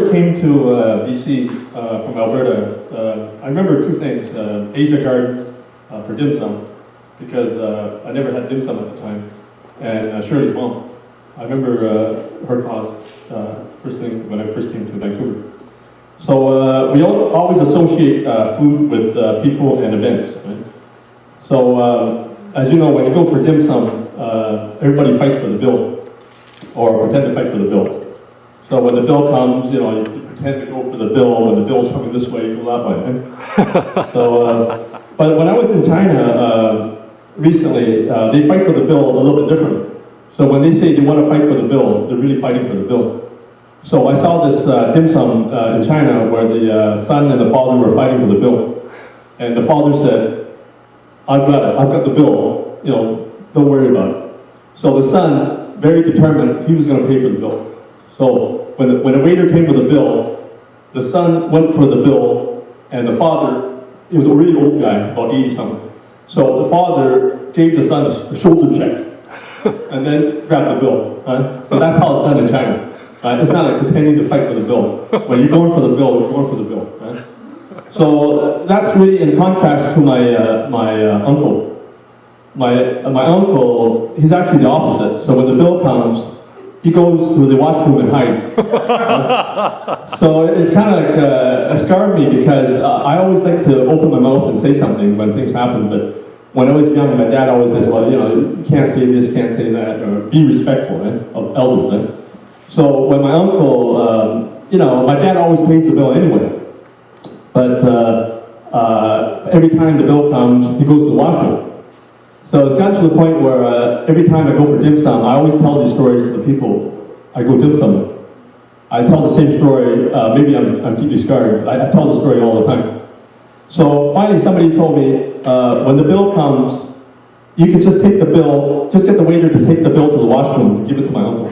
first came to B.C. From Alberta, I remember two things. Asia Gardens for dim sum, because I never had dim sum at the time, and Shirley's mom. I remember her cause first thing when I first came to Vancouver. So we always associate food with people and events. Right? So as you know, when you go for dim sum, everybody fights for the bill, or pretend to fight for the bill. So when the bill comes, you know, you pretend to go for the bill. When the bill's coming this way, you go that way. Right? So, but when I was in China recently, they fight for the bill a little bit different. So when they say they want to fight for the bill, they're really fighting for the bill. So I saw this dim sum in China where the son and the father were fighting for the bill. And the father said, I've got it, I've got the bill, you know, don't worry about it. So the son, very determined, he was going to pay for the bill. So when the waiter came with the bill, the son went for the bill, and the father, he was a really old guy, about 80-something. So the father gave the son a shoulder check, and then grabbed the bill. Right? So that's how it's done in China. It's not like pretending to fight for the bill. When you're going for the bill, you're going for the bill. Right? So that's really in contrast to my uncle. My uncle, he's actually the opposite. So when the bill comes, he goes to the washroom and hides. So it's kind of like scarred me, because I always like to open my mouth and say something when things happen. But when I was young, my dad always says, well, you know, you can't say this, can't say that, or be respectful, right, of elders. Right? So when my uncle, you know, my dad always pays the bill anyway. But every time the bill comes, he goes to the washroom. So it's gotten to the point where every time I go for dim sum, I always tell these stories to the people I go dim sum with. I tell the same story, maybe I'm deeply scarred, I tell the story all the time. So finally somebody told me, when the bill comes, you can just take the bill, just get the waiter to take the bill to the washroom and give it to my uncle.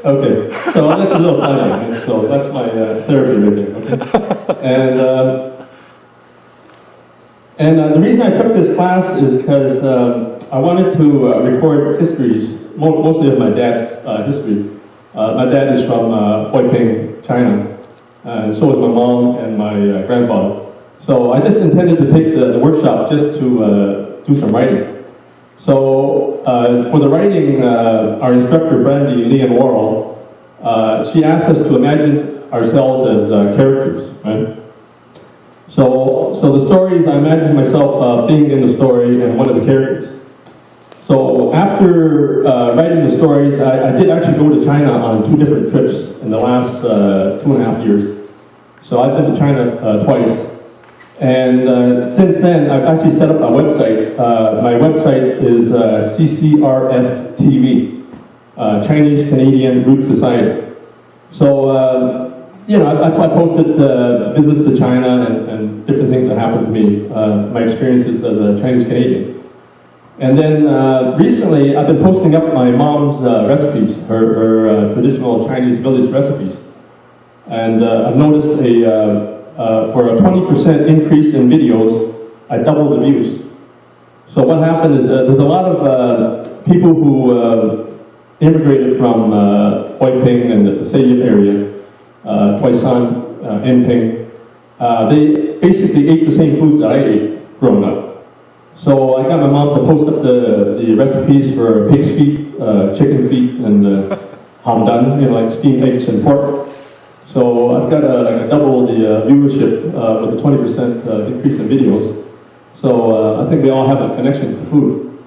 Okay, so that's a little funny, right? So that's my therapy right there. Okay? And the reason I took this class is because I wanted to record histories, mostly of my dad's history. My dad is from Hoiping, China, and so is my mom and my grandfather. So I just intended to take the workshop just to do some writing. So for the writing, our instructor, Brandy Lee and Worrell, she asked us to imagine ourselves as characters, right? So the stories, I imagined myself being in the story and one of the characters. So after writing the stories, I did actually go to China on 2 different trips in the last 2.5 years. So I've been to China twice. And since then, I've actually set up a website. My website is CCRSTV, Chinese Canadian Root Society. So, you know, I posted visits to China and different things that happened to me, my experiences as a Chinese Canadian. And then recently, I've been posting up my mom's recipes, her traditional Chinese village recipes. And I've noticed for a 20% increase in videos, I doubled the views. So what happened is there's a lot of people who immigrated from Hoiping and the Sai Yip area, Toisan, Yinping. They basically ate the same foods that I ate growing up. So I got my mom to post up the recipes for pig's feet, chicken feet, and hamdan, you know, like steamed eggs and pork. So I've got like a double the viewership with a 20% increase in videos. So I think we all have a connection to food.